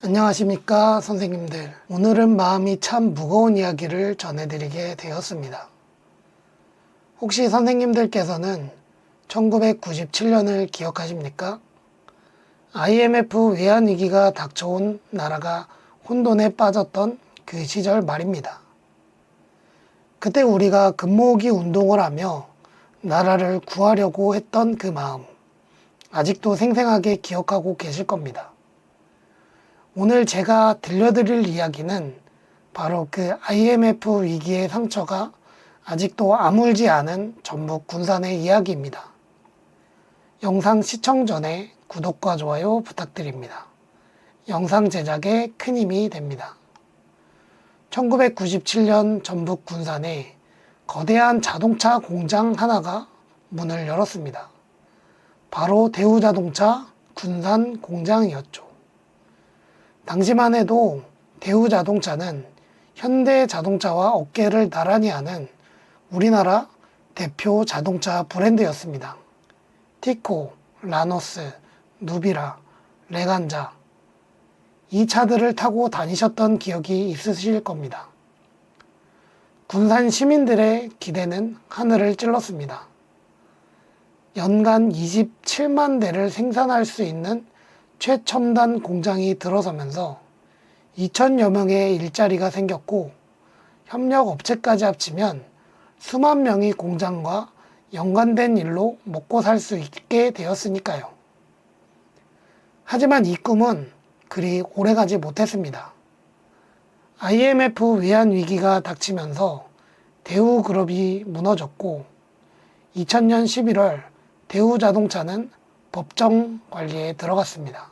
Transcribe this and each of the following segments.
안녕하십니까 선생님들. 오늘은 마음이 참 무거운 이야기를 전해드리게 되었습니다. 혹시 선생님들께서는 1997년을 기억하십니까? IMF 외환위기가 닥쳐온 나라가 혼돈에 빠졌던 그 시절 말입니다. 그때 우리가 금모으기 운동을 하며 나라를 구하려고 했던 그 마음, 아직도 생생하게 기억하고 계실 겁니다. 오늘 제가 들려드릴 이야기는 바로 그 IMF 위기의 상처가 아직도 아물지 않은 전북 군산의 이야기입니다. 영상 시청 전에 구독과 좋아요 부탁드립니다. 영상 제작에 큰 힘이 됩니다. 1997년 전북 군산에 거대한 자동차 공장 하나가 문을 열었습니다. 바로 대우자동차 군산 공장이었죠. 당시만 해도 대우자동차는 현대자동차와 어깨를 나란히 하는 우리나라 대표 자동차 브랜드였습니다. 티코, 라노스, 누비라, 레간자, 이 차들을 타고 다니셨던 기억이 있으실 겁니다. 군산 시민들의 기대는 하늘을 찔렀습니다. 연간 27만 대를 생산할 수 있는 최첨단 공장이 들어서면서 2,000여 명의 일자리가 생겼고 협력 업체까지 합치면 수만 명이 공장과 연관된 일로 먹고 살 수 있게 되었으니까요. 하지만 이 꿈은 그리 오래가지 못했습니다. IMF 외환위기가 닥치면서 대우그룹이 무너졌고 2000년 11월 대우자동차는 법정 관리에 들어갔습니다.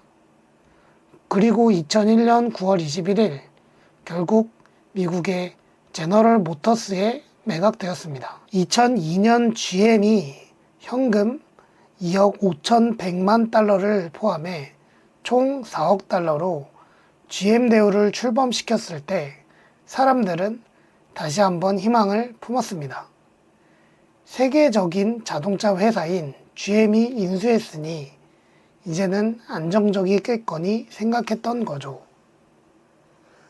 그리고 2001년 9월 21일 결국 미국의 제너럴 모터스에 매각되었습니다. 2002년 GM이 현금 2억 5,100만 달러를 포함해 총 4억 달러로 GM 대우를 출범시켰을 때 사람들은 다시 한번 희망을 품었습니다. 세계적인 자동차 회사인 GM이 인수했으니 이제는 안정적이겠거니 생각했던 거죠.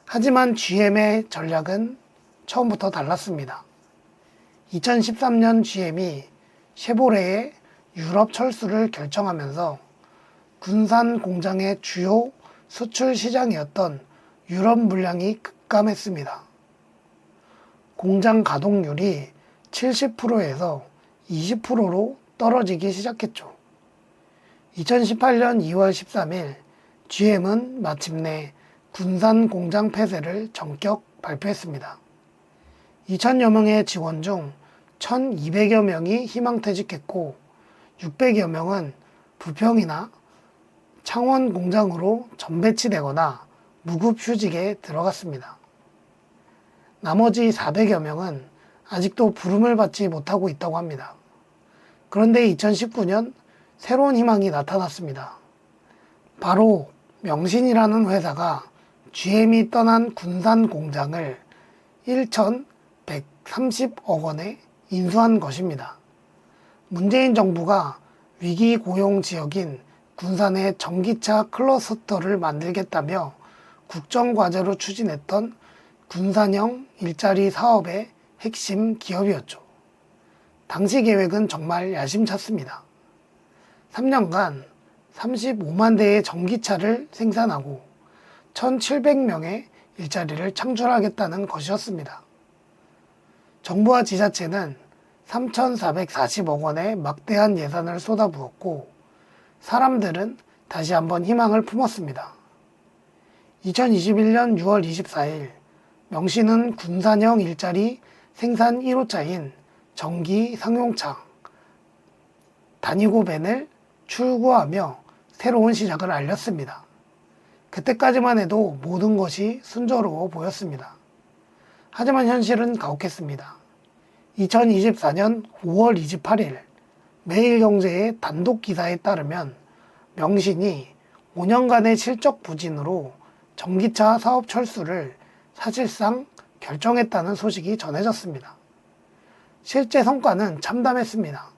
하지만 GM의 전략은 처음부터 달랐습니다. 2013년 GM이 쉐보레의 유럽 철수를 결정하면서 군산 공장의 주요 수출 시장이었던 유럽 물량이 급감했습니다. 공장 가동률이 70%에서 20%로 떨어지기 시작했죠. 2018년 2월 13일 GM은 마침내 군산 공장 폐쇄를 전격 발표했습니다. 2,000여 명의 직원 중 1,200여 명이 희망퇴직했고 600여 명은 부평이나 창원 공장으로 전배치되거나 무급휴직에 들어갔습니다. 나머지 400여 명은 아직도 부름을 받지 못하고 있다고 합니다. 그런데 2019년 새로운 희망이 나타났습니다. 바로 명신이라는 회사가 GM이 떠난 군산 공장을 1,130억 원에 인수한 것입니다. 문재인 정부가 위기 고용 지역인 군산에 전기차 클러스터를 만들겠다며 국정과제로 추진했던 군산형 일자리 사업의 핵심 기업이었죠. 당시 계획은 정말 야심찼습니다. 3년간 35만 대의 전기차를 생산하고 1,700명의 일자리를 창출하겠다는 것이었습니다. 정부와 지자체는 3,440억 원의 막대한 예산을 쏟아부었고 사람들은 다시 한번 희망을 품었습니다. 2021년 6월 24일 명신은 군산형 일자리 생산 1호차인 전기 상용차 다니고벤을 출고하며 새로운 시작을 알렸습니다. 그때까지만 해도 모든 것이 순조로워 보였습니다. 하지만 현실은 가혹했습니다. 2024년 5월 28일 매일경제의 단독 기사에 따르면 명신이 5년간의 실적 부진으로 전기차 사업 철수를 사실상 결정했다는 소식이 전해졌습니다. 실제 성과는 참담했습니다.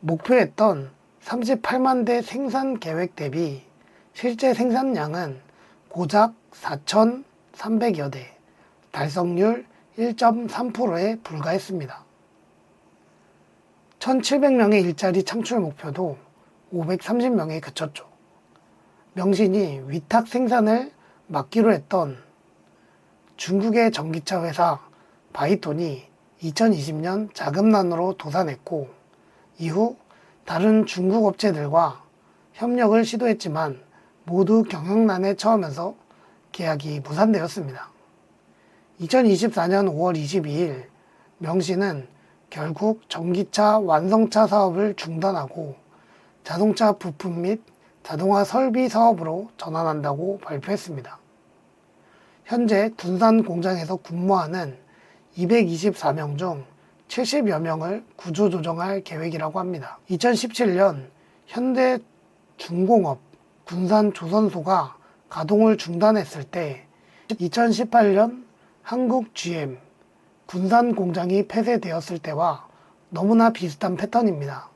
목표했던 38만 대 생산 계획 대비 실제 생산량은 고작 4,300여 대, 달성률 1.3%에 불과했습니다. 1,700명의 일자리 창출 목표도 530명에 그쳤죠. 명신이 위탁 생산을 맡기로 했던 중국의 전기차 회사 바이톤이 2020년 자금난으로 도산했고, 이후 다른 중국 업체들과 협력을 시도했지만 모두 경영난에 처하면서 계약이 무산되었습니다. 2024년 5월 22일 명신은 결국 전기차 완성차 사업을 중단하고 자동차 부품 및 자동화 설비 사업으로 전환한다고 발표했습니다. 현재 군산 공장에서 근무하는 224명 중 70여 명을 구조조정할 계획이라고 합니다. 2017년 현대중공업 군산조선소가 가동을 중단했을 때 2018년 한국 GM 군산 공장이 폐쇄되었을 때와 너무나 비슷한 패턴입니다.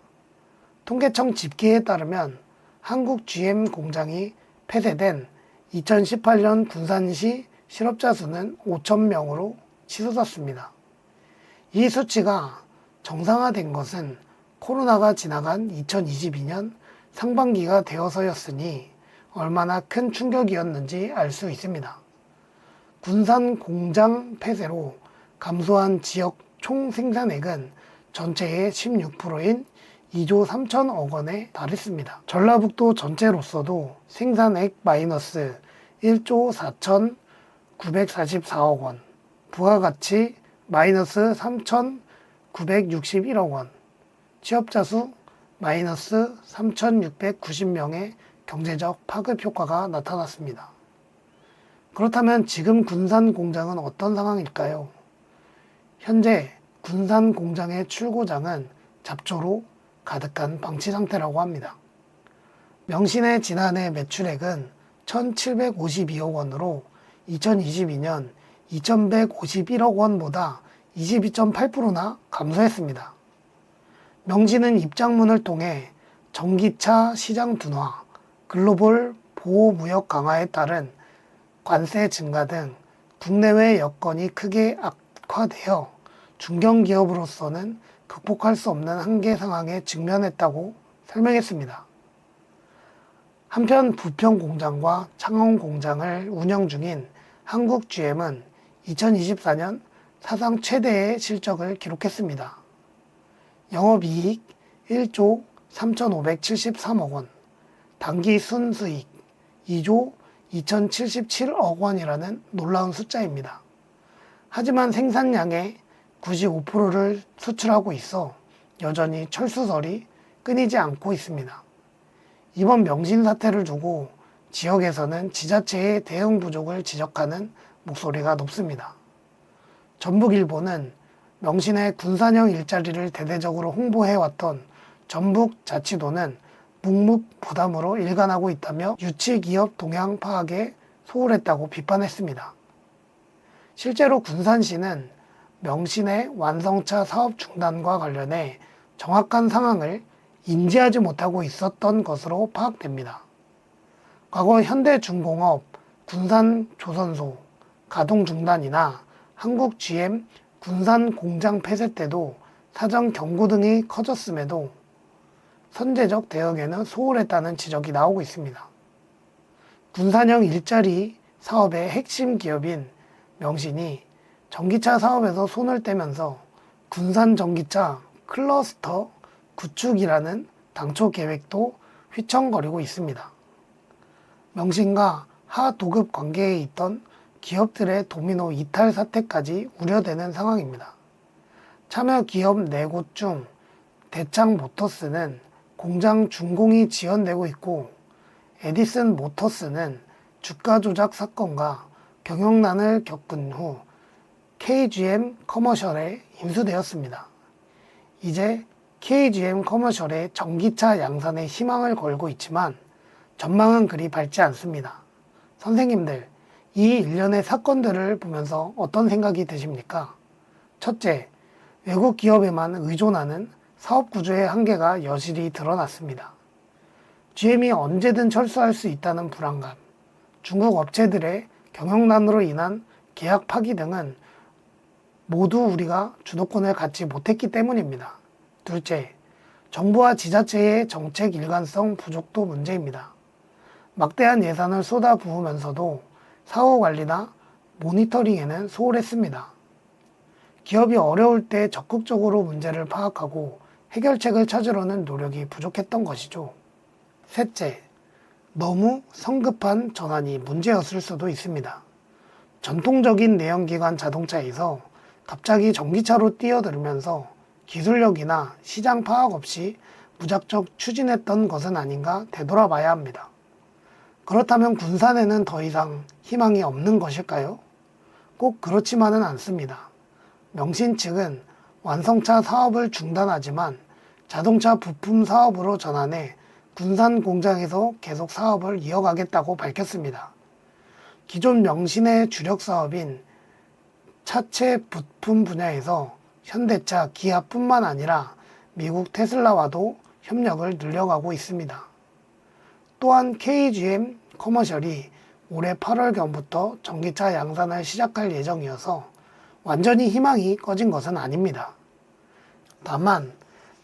통계청 집계에 따르면 한국 GM 공장이 폐쇄된 2018년 군산시 실업자 수는 5,000명으로 치솟았습니다. 이 수치가 정상화된 것은 코로나가 지나간 2022년 상반기가 되어서였으니 얼마나 큰 충격이었는지 알 수 있습니다. 군산 공장 폐쇄로 감소한 지역 총 생산액은 전체의 16%인 2조 3천억 원에 달했습니다. 전라북도 전체로서도 생산액 마이너스 1조 4,944억 원, 부가가치 마이너스 3,961억 원, 취업자 수 마이너스 3,690명의 경제적 파급 효과가 나타났습니다. 그렇다면 지금 군산 공장은 어떤 상황일까요? 현재 군산 공장의 출고장은 잡초로 가득한 방치 상태라고 합니다. 명신의 지난해 매출액은 1,752억 원으로 2022년 2,151억 원보다 22.8%나 감소했습니다. 명신은 입장문을 통해 전기차 시장 둔화, 글로벌 보호무역 강화에 따른 관세 증가 등 국내외 여건이 크게 악화되어 중견기업으로서는 극복할 수 없는 한계 상황에 직면했다고 설명했습니다. 한편 부평 공장과 창원 공장을 운영 중인 한국 GM은 2024년 사상 최대의 실적을 기록했습니다. 영업이익 1조 3,573억 원, 당기 순수익 2조 2,077억 원이라는 놀라운 숫자입니다. 하지만 생산량의 95%를 수출하고 있어 여전히 철수설이 끊이지 않고 있습니다. 이번 명신 사태를 두고 지역에서는 지자체의 대응 부족을 지적하는 목소리가 높습니다. 전북일보는 명신의 군산형 일자리를 대대적으로 홍보해왔던 전북자치도는 묵묵부담으로 일관하고 있다며 유치기업 동향 파악에 소홀했다고 비판했습니다. 실제로 군산시는 명신의 완성차 사업 중단과 관련해 정확한 상황을 인지하지 못하고 있었던 것으로 파악됩니다. 과거 현대중공업 군산조선소 가동 중단이나 한국 GM 군산 공장 폐쇄 때도 사전 경고 등이 커졌음에도 선제적 대응에는 소홀했다는 지적이 나오고 있습니다. 군산형 일자리 사업의 핵심 기업인 명신이 전기차 사업에서 손을 떼면서 군산 전기차 클러스터 구축이라는 당초 계획도 휘청거리고 있습니다. 명신과 하도급 관계에 있던 기업들의 도미노 이탈 사태까지 우려되는 상황입니다. 참여 기업 4곳 중 대창 모터스는 공장 준공이 지연되고 있고, 에디슨 모터스는 주가 조작 사건과 경영난을 겪은 후 KGM 커머셜에 인수되었습니다. 이제 KGM 커머셜의 전기차 양산에 희망을 걸고 있지만 전망은 그리 밝지 않습니다. 선생님들, 이 일련의 사건들을 보면서 어떤 생각이 드십니까? 첫째, 외국 기업에만 의존하는 사업 구조의 한계가 여실히 드러났습니다. GM이 언제든 철수할 수 있다는 불안감. 중국 업체들의 경영난으로 인한 계약 파기 등은 모두 우리가 주도권을 갖지 못했기 때문입니다. 둘째, 정부와 지자체의 정책 일관성 부족도 문제입니다. 막대한 예산을 쏟아부으면서도 사후 관리나 모니터링에는 소홀했습니다. 기업이 어려울 때 적극적으로 문제를 파악하고 해결책을 찾으려는 노력이 부족했던 것이죠. 셋째, 너무 성급한 전환이 문제였을 수도 있습니다. 전통적인 내연기관 자동차에서 갑자기 전기차로 뛰어들면서 기술력이나 시장 파악 없이 무작정 추진했던 것은 아닌가 되돌아봐야 합니다. 그렇다면 군산에는 더 이상 희망이 없는 것일까요? 꼭 그렇지만은 않습니다. 명신 측은 완성차 사업을 중단하지만 자동차 부품 사업으로 전환해 군산 공장에서 계속 사업을 이어가겠다고 밝혔습니다. 기존 명신의 주력 사업인 차체 부품 분야에서 현대차, 기아뿐만 아니라 미국 테슬라와도 협력을 늘려가고 있습니다. 또한 KGM 커머셜이 올해 8월경부터 전기차 양산을 시작할 예정이어서 완전히 희망이 꺼진 것은 아닙니다. 다만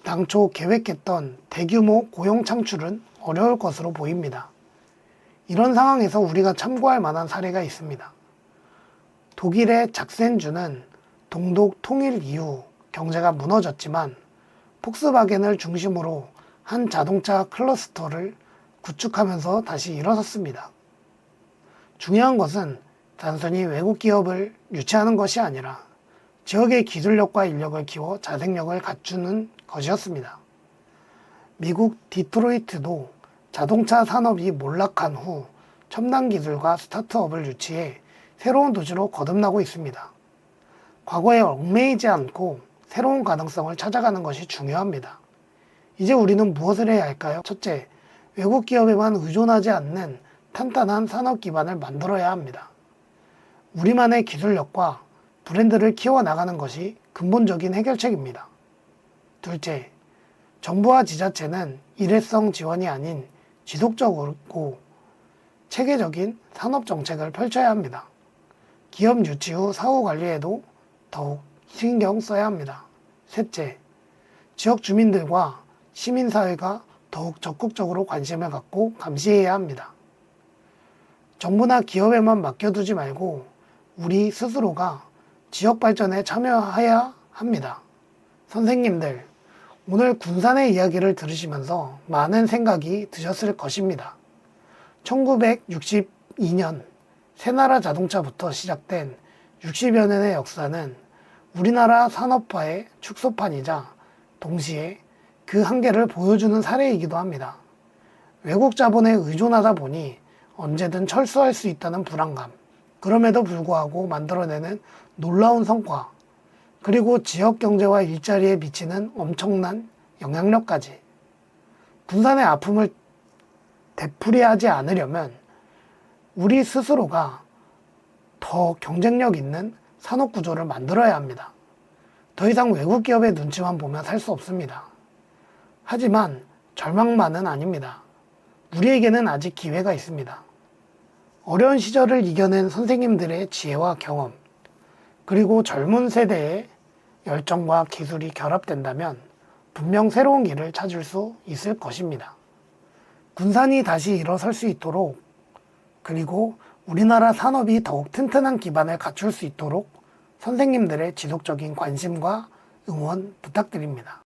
당초 계획했던 대규모 고용 창출은 어려울 것으로 보입니다. 이런 상황에서 우리가 참고할 만한 사례가 있습니다. 독일의 작센주는 동독 통일 이후 경제가 무너졌지만 폭스바겐을 중심으로 한 자동차 클러스터를 구축하면서 다시 일어섰습니다. 중요한 것은 단순히 외국 기업을 유치하는 것이 아니라 지역의 기술력과 인력을 키워 자생력을 갖추는 것이었습니다. 미국 디트로이트도 자동차 산업이 몰락한 후 첨단 기술과 스타트업을 유치해 새로운 도시로 거듭나고 있습니다. 과거에 얽매이지 않고 새로운 가능성을 찾아가는 것이 중요합니다. 이제 우리는 무엇을 해야 할까요? 첫째, 외국 기업에만 의존하지 않는 탄탄한 산업 기반을 만들어야 합니다. 우리만의 기술력과 브랜드를 키워나가는 것이 근본적인 해결책입니다. 둘째, 정부와 지자체는 일회성 지원이 아닌 지속적이고 체계적인 산업 정책을 펼쳐야 합니다. 기업 유치 후 사후 관리에도 더욱 신경 써야 합니다. 셋째, 지역 주민들과 시민사회가 더욱 적극적으로 관심을 갖고 감시해야 합니다. 정부나 기업에만 맡겨두지 말고 우리 스스로가 지역 발전에 참여해야 합니다. 선생님들, 오늘 군산의 이야기를 들으시면서 많은 생각이 드셨을 것입니다. 1962년 새나라 자동차부터 시작된 60여 년의 역사는 우리나라 산업화의 축소판이자 동시에 그 한계를 보여주는 사례이기도 합니다. 외국 자본에 의존하다 보니 언제든 철수할 수 있다는 불안감, 그럼에도 불구하고 만들어내는 놀라운 성과, 그리고 지역 경제와 일자리에 미치는 엄청난 영향력까지. 군산의 아픔을 되풀이하지 않으려면 우리 스스로가 더 경쟁력 있는 산업 구조를 만들어야 합니다. 더 이상 외국 기업의 눈치만 보면 살 수 없습니다. 하지만 절망만은 아닙니다. 우리에게는 아직 기회가 있습니다. 어려운 시절을 이겨낸 선생님들의 지혜와 경험, 그리고 젊은 세대의 열정과 기술이 결합된다면 분명 새로운 길을 찾을 수 있을 것입니다. 군산이 다시 일어설 수 있도록, 그리고 우리나라 산업이 더욱 튼튼한 기반을 갖출 수 있도록 선생님들의 지속적인 관심과 응원 부탁드립니다.